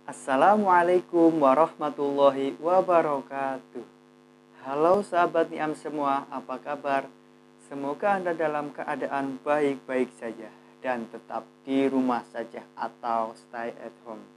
Assalamualaikum warahmatullahi wabarakatuh. Halo sahabat Niam semua, apa kabar? Semoga Anda dalam keadaan baik-baik saja dan tetap di rumah saja atau stay at home.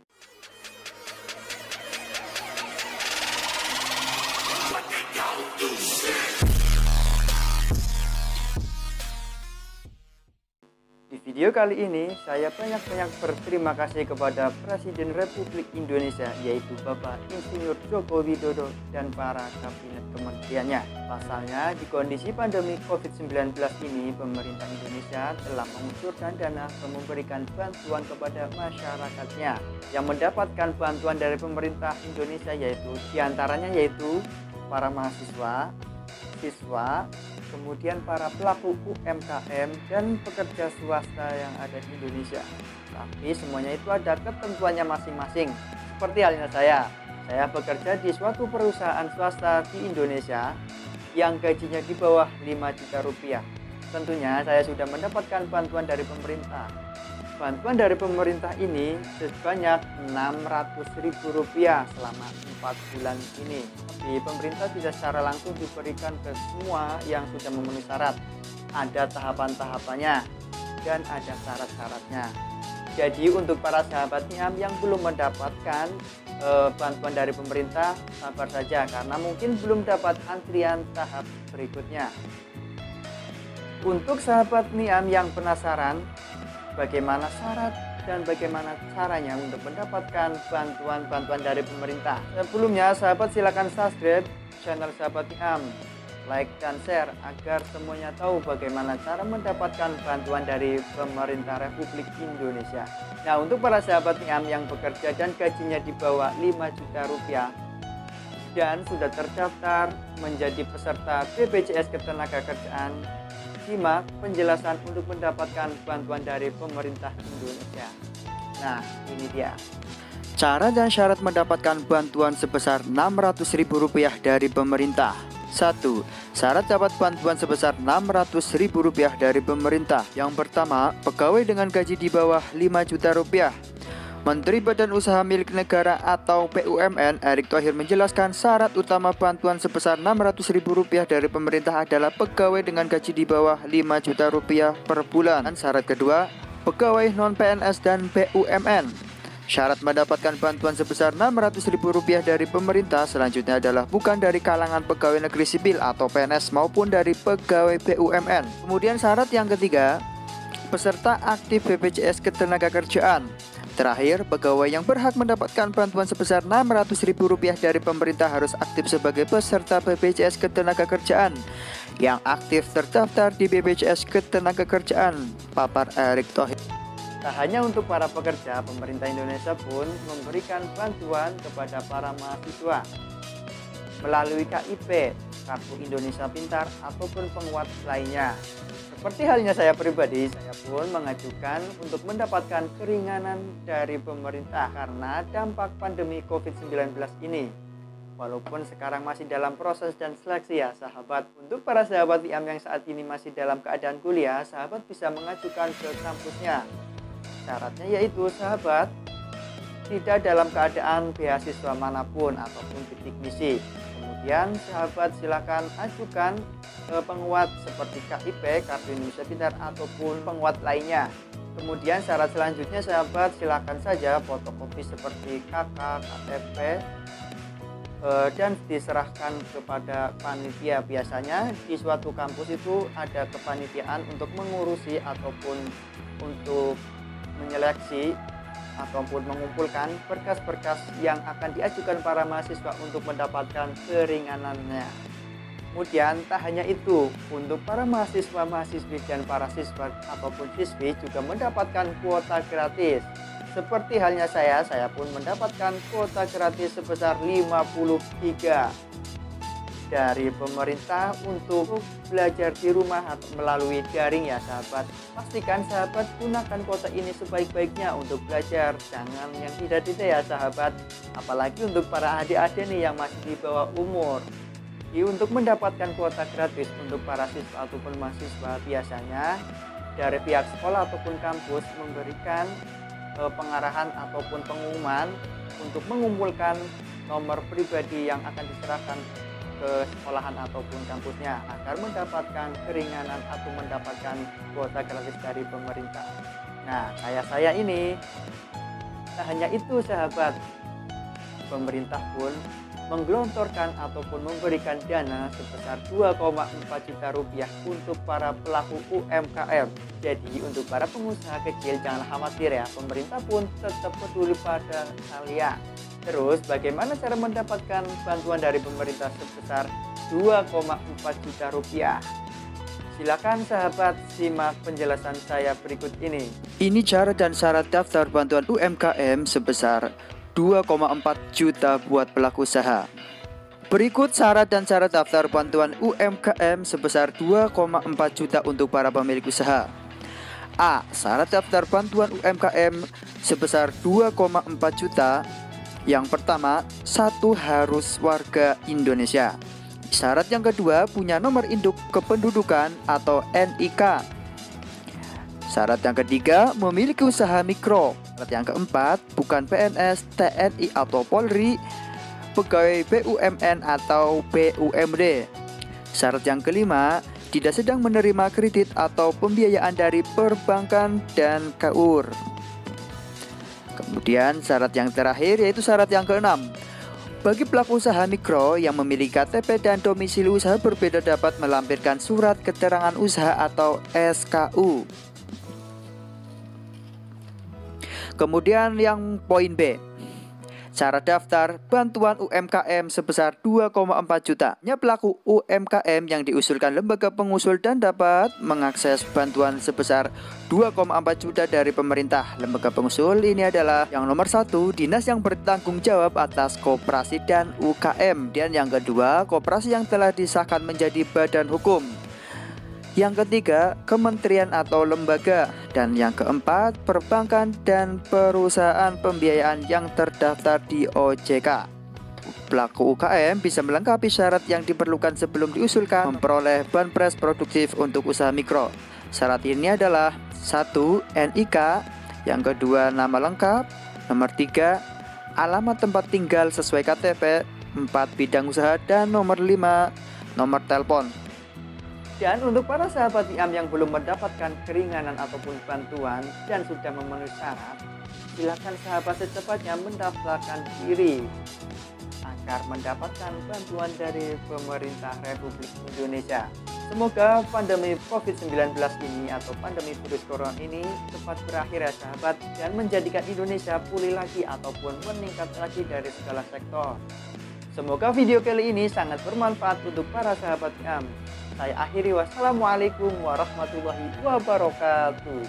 Di video kali ini, saya banyak-banyak berterima kasih kepada Presiden Republik Indonesia, yaitu Bapak Insinyur Joko Widodo dan para kabinet kementeriannya. Pasalnya, di kondisi pandemi COVID-19 ini, pemerintah Indonesia telah mengucurkan dana untuk memberikan bantuan kepada masyarakatnya. Yang mendapatkan bantuan dari pemerintah Indonesia diantaranya yaitu para mahasiswa, siswa, kemudian para pelaku UMKM dan pekerja swasta yang ada di Indonesia. Tapi semuanya itu ada ketentuannya masing-masing. Seperti halnya saya bekerja di suatu perusahaan swasta di Indonesia yang gajinya di bawah 5 juta rupiah. Tentunya saya sudah mendapatkan bantuan dari pemerintah. Bantuan dari pemerintah ini sebanyak Rp600.000 selama 4 bulan ini. Tapi pemerintah tidak secara langsung diberikan ke semua yang sudah memenuhi syarat. Ada tahapan-tahapannya dan ada syarat-syaratnya. Jadi untuk para sahabat Niam yang belum mendapatkan bantuan dari pemerintah, sabar saja karena mungkin belum dapat antrian tahap berikutnya. Untuk sahabat Niam yang penasaran bagaimana syarat dan bagaimana caranya untuk mendapatkan bantuan-bantuan dari pemerintah. Sebelumnya, sahabat silakan subscribe channel Sahabat Niam, like dan share agar semuanya tahu bagaimana cara mendapatkan bantuan dari pemerintah Republik Indonesia. Nah, untuk para sahabat Niam yang bekerja dan gajinya di bawah 5 juta rupiah dan sudah terdaftar menjadi peserta BPJS Ketenagakerjaan, simak penjelasan untuk mendapatkan bantuan dari pemerintah Indonesia. Nah, ini dia cara dan syarat mendapatkan bantuan sebesar Rp600.000 dari pemerintah. 1. Syarat dapat bantuan sebesar Rp600.000 dari pemerintah. Yang pertama, pegawai dengan gaji di bawah 5 juta rupiah. Menteri Badan Usaha Milik Negara atau BUMN Erick Thohir menjelaskan syarat utama bantuan sebesar Rp600.000 dari pemerintah adalah pegawai dengan gaji di bawah 5 juta rupiah per bulan. Dan syarat kedua, pegawai non-PNS dan BUMN. Syarat mendapatkan bantuan sebesar Rp600.000 dari pemerintah selanjutnya adalah bukan dari kalangan pegawai negeri sipil atau PNS maupun dari pegawai BUMN. Kemudian syarat yang ketiga, peserta aktif BPJS Ketenagakerjaan. Terakhir, pegawai yang berhak mendapatkan bantuan sebesar Rp600.000 dari pemerintah harus aktif sebagai peserta BPJS Ketenagakerjaan yang aktif terdaftar di BPJS Ketenagakerjaan, papar Erick Thohir. Tak hanya untuk para pekerja, pemerintah Indonesia pun memberikan bantuan kepada para mahasiswa melalui KIP, Kartu Indonesia Pintar, ataupun penguat lainnya. Seperti halnya saya pribadi, saya pun mengajukan untuk mendapatkan keringanan dari pemerintah karena dampak pandemi COVID-19 ini. Walaupun sekarang masih dalam proses dan seleksi ya sahabat. Untuk para sahabat Niam yang saat ini masih dalam keadaan kuliah, sahabat bisa mengajukan ke kampusnya. Syaratnya yaitu sahabat tidak dalam keadaan beasiswa manapun ataupun bidik misi. Kemudian sahabat silakan ajukan penguat seperti KIP, Kartu Indonesia Pintar ataupun penguat lainnya. Kemudian syarat selanjutnya sahabat silakan saja fotokopi seperti KK, KTP dan diserahkan kepada panitia. Biasanya di suatu kampus itu ada kepanitiaan untuk mengurusi ataupun untuk menyeleksi ataupun mengumpulkan berkas-berkas yang akan diajukan para mahasiswa untuk mendapatkan keringanannya. Kemudian tak hanya itu, untuk para mahasiswa-mahasiswi dan para siswa ataupun siswi juga mendapatkan kuota gratis. Seperti halnya saya pun mendapatkan kuota gratis sebesar 53 dari pemerintah untuk belajar di rumah atau melalui daring ya sahabat. Pastikan sahabat gunakan kuota ini sebaik-baiknya untuk belajar, jangan yang tidak-tidak ya sahabat. Apalagi untuk para adik-adik nih yang masih di bawah umur. Untuk mendapatkan kuota gratis untuk para siswa ataupun mahasiswa, biasanya dari pihak sekolah ataupun kampus memberikan pengarahan ataupun pengumuman untuk mengumpulkan nomor pribadi yang akan diserahkan ke sekolahan ataupun kampusnya agar mendapatkan keringanan atau mendapatkan kuota gratis dari pemerintah. Nah, kayak saya ini, tak hanya itu sahabat, pemerintah pun menggelontorkan ataupun memberikan dana sebesar 2,4 juta rupiah untuk para pelaku UMKM. Jadi untuk para pengusaha kecil jangan khawatir ya, pemerintah pun tetap peduli pada kalian. Terus bagaimana cara mendapatkan bantuan dari pemerintah sebesar 2,4 juta rupiah? Silakan sahabat simak penjelasan saya berikut ini. Ini cara dan syarat daftar bantuan UMKM sebesar 2,4 juta buat pelaku usaha. Berikut syarat dan syarat daftar bantuan UMKM sebesar 2,4 juta untuk para pemilik usaha. A. Syarat daftar bantuan UMKM sebesar 2,4 juta. Yang pertama, 1 harus warga Indonesia. Syarat yang kedua, punya nomor induk kependudukan atau NIK. Syarat yang ketiga, memiliki usaha mikro. Syarat yang keempat, bukan PNS, TNI atau Polri, pegawai BUMN atau BUMD. Syarat yang kelima, tidak sedang menerima kredit atau pembiayaan dari perbankan dan KUR. Kemudian syarat yang terakhir yaitu syarat yang keenam. Bagi pelaku usaha mikro yang memiliki KTP dan domisili usaha berbeda dapat melampirkan surat keterangan usaha atau SKU. Kemudian yang poin B, syarat daftar bantuan UMKM sebesar 2,4 juta. Pelaku UMKM yang diusulkan lembaga pengusul dan dapat mengakses bantuan sebesar 2,4 juta dari pemerintah. Lembaga pengusul ini adalah yang nomor 1, dinas yang bertanggung jawab atas koperasi dan UKM. Dan yang kedua, koperasi yang telah disahkan menjadi badan hukum. Yang ketiga, kementerian atau lembaga. Dan yang keempat, perbankan dan perusahaan pembiayaan yang terdaftar di OJK. Pelaku UKM bisa melengkapi syarat yang diperlukan sebelum diusulkan memperoleh banpres produktif untuk usaha mikro. Syarat ini adalah 1. NIK, yang kedua nama lengkap, nomor 3 alamat tempat tinggal sesuai KTP, 4 bidang usaha, dan nomor 5 nomor telepon. Dan untuk para sahabat IAM yang belum mendapatkan keringanan ataupun bantuan dan sudah memenuhi syarat, silakan sahabat secepatnya mendaftarkan diri agar mendapatkan bantuan dari pemerintah Republik Indonesia. Semoga pandemi COVID-19 ini atau pandemi virus corona ini cepat berakhir ya sahabat, dan menjadikan Indonesia pulih lagi ataupun meningkat lagi dari segala sektor. Semoga video kali ini sangat bermanfaat untuk para sahabat IAM. Saya akhiri, wassalamualaikum warahmatullahi wabarakatuh.